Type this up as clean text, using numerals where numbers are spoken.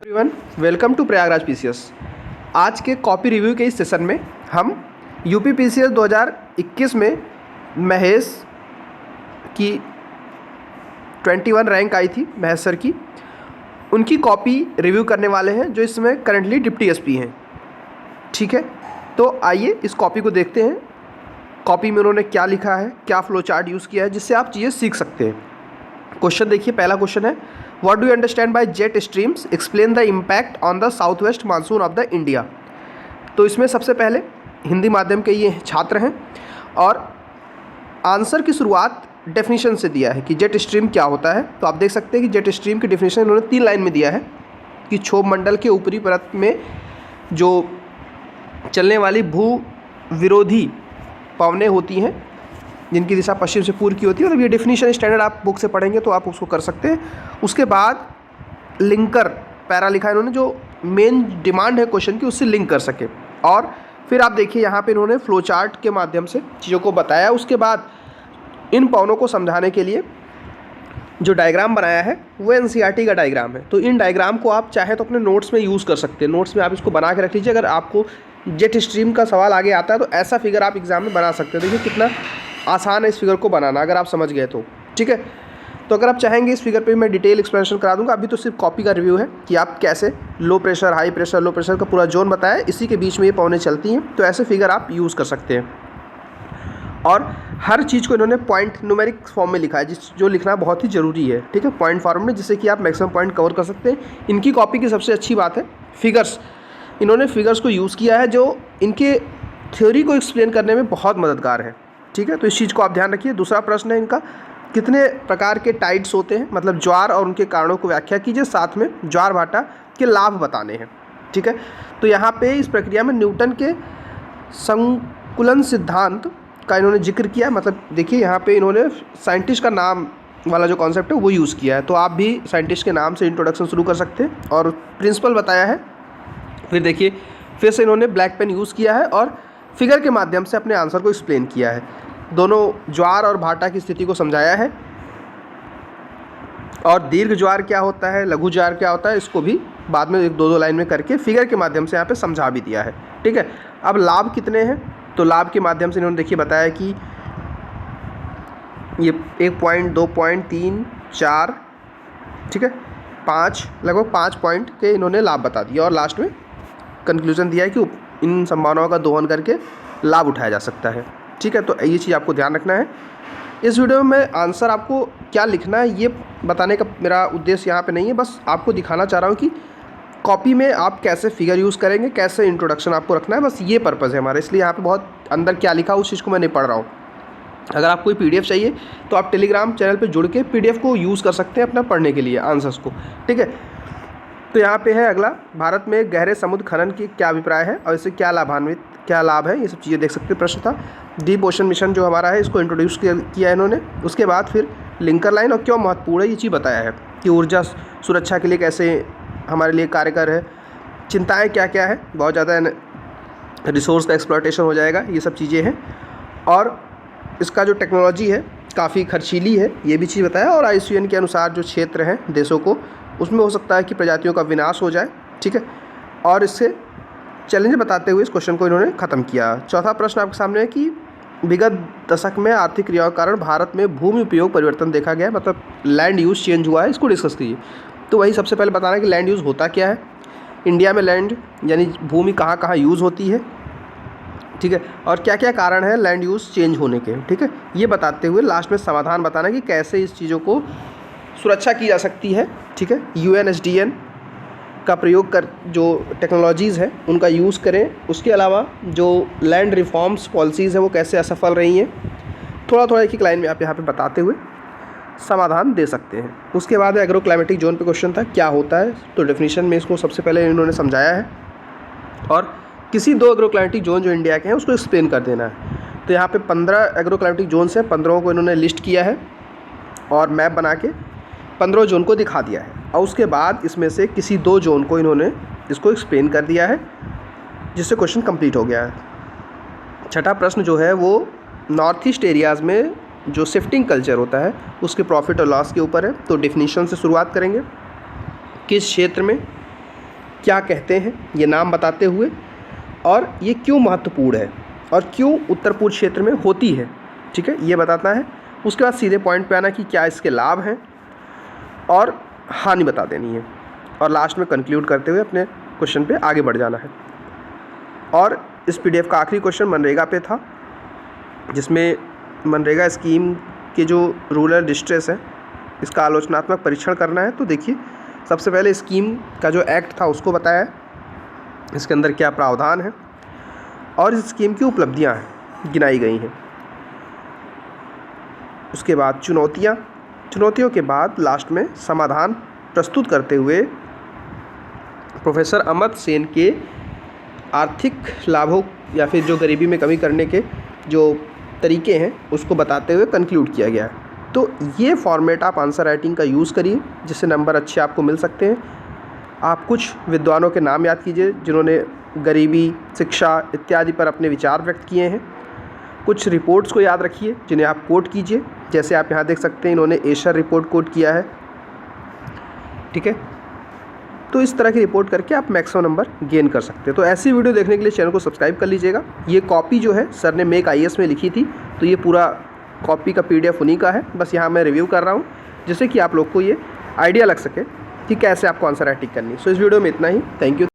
Everyone, welcome to Prayagraj PCS. आज के copy review के इस सेशन में हम यूपी पीसीएस 2021 में महेश की 21 रैंक आई थी, महेश सर की, उनकी कॉपी रिव्यू करने वाले हैं जो इसमें करंटली डिप्टी एसपी हैं। ठीक है, तो आइए इस कॉपी को देखते हैं। कॉपी में उन्होंने क्या लिखा है, क्या फ्लो चार्ट यूज़ किया है, जिससे आप चीज़ें सीख सकते हैं। क्वेश्चन देखिए, पहला क्वेश्चन है, what do you understand by jet streams, explain the impact on the south west monsoon of the India. तो इसमें सबसे पहले हिंदी माध्यम के ये छात्र हैं और आंसर की शुरुआत डेफिनेशन से दिया है कि जेट स्ट्रीम क्या होता है। तो आप देख सकते हैं कि जेट स्ट्रीम की डेफिनेशन इन्होंने 3 लाइन में दिया है कि क्षोभ मंडल के ऊपरी परत में जो चलने वाली भू विरोधी पवनें होती हैं जिनकी दिशा पश्चिम से पूर्व की होती है। मतलब ये डेफिनेशन स्टैंडर्ड आप बुक से पढ़ेंगे तो आप उसको कर सकते हैं। उसके बाद लिंकर पैरा लिखा है इन्होंने, जो मेन डिमांड है क्वेश्चन की उससे लिंक कर सके। और फिर आप देखिए यहाँ पे इन्होंने फ्लो चार्ट के माध्यम से चीज़ों को बताया। उसके बाद इन पवनों को समझाने के लिए जो डायग्राम बनाया है वो एनसीईआरटी का डायग्राम है। तो इन डायग्राम को आप चाहे तो अपने नोट्स में यूज़ कर सकते हैं। नोट्स में आप इसको बना के रख लीजिए। अगर आपको जेट स्ट्रीम का सवाल आगे आता है तो ऐसा फिगर आप एग्जाम में बना सकते हैं। देखिए कितना आसान है इस फिगर को बनाना, अगर आप समझ गए तो। ठीक है, तो अगर आप चाहेंगे इस फिगर पे मैं डिटेल एक्सप्लेनेशन करा दूंगा। अभी तो सिर्फ कॉपी का रिव्यू है कि आप कैसे low pressure, high pressure, low pressure का पूरा जोन बताया, इसी के बीच में ये पवनें चलती हैं। तो ऐसे फिगर आप यूज़ कर सकते हैं। और हर चीज़ को इन्होंने पॉइंट न्यूमेरिक फॉर्म में लिखा है, जो लिखना बहुत ही ज़रूरी है। ठीक है, पॉइंट फॉर्म में, जिससे कि आप मैक्सिमम पॉइंट कवर कर सकते हैं। इनकी कॉपी की सबसे अच्छी बात है फिगर्स। इन्होंने फिगर्स को यूज़ किया है जो इनके थ्योरी को एक्सप्लेन करने में बहुत मददगार है। ठीक है, तो इस चीज़ को आप ध्यान रखिए। दूसरा प्रश्न है इनका, कितने प्रकार के टाइड्स होते हैं, मतलब ज्वार और उनके कारणों को व्याख्या कीजिए, साथ में ज्वार भाटा के लाभ बताने हैं। ठीक है, तो यहाँ पे इस प्रक्रिया में न्यूटन के संकुलन सिद्धांत का इन्होंने जिक्र किया। मतलब देखिए यहाँ पे इन्होंने साइंटिस्ट का नाम वाला जो कॉन्सेप्ट है वो यूज़ किया है। तो आप भी साइंटिस्ट के नाम से इंट्रोडक्शन शुरू कर सकते हैं और प्रिंसिपल बताया है। फिर देखिए फिर से इन्होंने ब्लैक पेन यूज़ किया है और फिगर के माध्यम से अपने आंसर को एक्सप्लेन किया है। दोनों ज्वार और भाटा की स्थिति को समझाया है और दीर्घ ज्वार क्या होता है, लघु ज्वार क्या होता है, इसको भी बाद में 1-2 लाइन में करके फिगर के माध्यम से यहाँ पे समझा भी दिया है। ठीक है, अब लाभ कितने हैं, तो लाभ के माध्यम से इन्होंने देखिए बताया कि ये 1 पॉइंट, 2 पॉइंट, 3, 4, ठीक है, 5, लगभग 5 पॉइंट के इन्होंने लाभ बता दिया और लास्ट में कंक्लूजन दिया है कि इन संभावनाओं का दोहन करके लाभ उठाया जा सकता है। ठीक है, तो ये चीज़ आपको ध्यान रखना है। इस वीडियो में आंसर आपको क्या लिखना है ये बताने का मेरा उद्देश्य यहाँ पे नहीं है, बस आपको दिखाना चाह रहा हूँ कि कॉपी में आप कैसे फिगर यूज़ करेंगे, कैसे इंट्रोडक्शन आपको रखना है, बस ये पर्पज़ है हमारा। इसलिए यहाँ पे बहुत अंदर क्या लिखा उस चीज़ को मैं नहीं पढ़ रहा हूँ। अगर आपको पीडीएफ चाहिए तो आप टेलीग्राम चैनल पर जुड़ के पीडीएफ को यूज़ कर सकते हैं अपना पढ़ने के लिए आंसर्स को। ठीक है, तो यहाँ पे है अगला, भारत में गहरे समुद्र खनन की क्या अभिप्राय है और इससे क्या लाभ है, ये सब चीज़ें देख सकते हैं। प्रश्न था डीप ओशन मिशन जो हमारा है, इसको इंट्रोड्यूस किया इन्होंने। उसके बाद फिर लिंकर लाइन और क्यों महत्वपूर्ण है ये चीज़ बताया है कि ऊर्जा सुरक्षा के लिए कैसे हमारे लिए कार्यकर है, चिंताएँ क्या क्या है, बहुत ज़्यादा रिसोर्स का एक्सप्लॉयटेशन हो जाएगा, ये सब चीज़ें हैं। और इसका जो टेक्नोलॉजी है काफ़ी खर्चीली है, ये भी चीज़ बताया। और IUCN के अनुसार जो क्षेत्र हैं देशों को, उसमें हो सकता है कि प्रजातियों का विनाश हो जाए। ठीक है, और इससे चैलेंज बताते हुए इस क्वेश्चन को इन्होंने ख़त्म किया। चौथा प्रश्न आपके सामने है कि विगत दशक में आर्थिक क्रियाओं के कारण भारत में भूमि उपयोग परिवर्तन देखा गया है, मतलब लैंड यूज़ चेंज हुआ है, इसको डिस्कस कीजिए। तो वही सबसे पहले बताना है कि लैंड यूज़ होता क्या है, इंडिया में लैंड यानी भूमि कहाँ कहाँ यूज़ होती है, ठीक है, और क्या क्या कारण है लैंड यूज़ चेंज होने के। ठीक है, ये बताते हुए लास्ट में समाधान बताना कि कैसे इस चीज़ों को सुरक्षा की जा सकती है। ठीक है, UNSDN का प्रयोग कर जो टेक्नोलॉजीज़ हैं उनका यूज़ करें। उसके अलावा जो लैंड रिफॉर्म्स पॉलिसीज़ हैं वो कैसे असफल रही हैं, थोड़ा थोड़ा एक लाइन में आप यहाँ पे बताते हुए समाधान दे सकते हैं। उसके बाद एग्रो क्लाइमेटिक जोन पे क्वेश्चन था क्या होता है, तो डेफिनेशन में इसको सबसे पहले इन्होंने समझाया है और किसी 2 एग्रो क्लाइमेटिक जोन जो इंडिया के हैं उसको एक्सप्लेन कर देना है। तो यहाँ पे 15 एग्रो क्लाइमेटिक जोन्स हैं, 15 को इन्होंने लिस्ट किया है और मैप बना के 15 जोन को दिखा दिया है। और उसके बाद इसमें से किसी 2 जोन को इन्होंने इसको एक्सप्लेन कर दिया है, जिससे क्वेश्चन कंप्लीट हो गया है। छठा प्रश्न जो है वो नॉर्थ ईस्ट एरियाज़ में जो शिफ्टिंग कल्चर होता है उसके प्रॉफिट और लॉस के ऊपर है। तो डेफिनेशन से शुरुआत करेंगे, किस क्षेत्र में क्या कहते हैं ये नाम बताते हुए, और ये क्यों महत्वपूर्ण है और क्यों उत्तर पूर्व क्षेत्र में होती है, ठीक है, ये बताना है। उसके बाद सीधे पॉइंट पे आना कि क्या इसके लाभ हैं और हानि बता देनी है, और लास्ट में कंक्लूड करते हुए अपने क्वेश्चन पे आगे बढ़ जाना है। और इस पीडीएफ का आखिरी क्वेश्चन मनरेगा पे था, जिसमें मनरेगा स्कीम के जो रूरल डिस्ट्रेस है इसका आलोचनात्मक परीक्षण करना है। तो देखिए, सबसे पहले स्कीम का जो एक्ट था उसको बताया है, इसके अंदर क्या प्रावधान है और इस स्कीम की उपलब्धियां हैं गिनाई गई हैं। उसके बाद चुनौतियों के बाद लास्ट में समाधान प्रस्तुत करते हुए प्रोफेसर अमर्त्य सेन के आर्थिक लाभों या फिर जो गरीबी में कमी करने के जो तरीके हैं उसको बताते हुए कंक्लूड किया गया है। तो ये फॉर्मेट आप आंसर राइटिंग का यूज़ करिए, जिससे नंबर अच्छे आपको मिल सकते हैं। आप कुछ विद्वानों के नाम याद कीजिए जिन्होंने गरीबी, शिक्षा इत्यादि पर अपने विचार व्यक्त किए हैं। कुछ रिपोर्ट्स को याद रखिए जिन्हें आप कोट कीजिए, जैसे आप यहाँ देख सकते हैं इन्होंने एशर रिपोर्ट कोट किया है, ठीक है। तो इस तरह की रिपोर्ट करके आप मैक्सिमम नंबर गेन कर सकते हैं। तो ऐसी वीडियो देखने के लिए चैनल को सब्सक्राइब कर लीजिएगा। ये कॉपी जो है सर ने मेक IAS में लिखी थी, तो ये पूरा कॉपी का PDF उन्हीं का है, बस यहाँ मैं रिव्यू कर रहा हूँ जिससे कि आप लोग को ये आइडिया लग सके कि कैसे आपको आंसर राइटिंग करनी है। सो इस वीडियो में इतना ही। Thank you.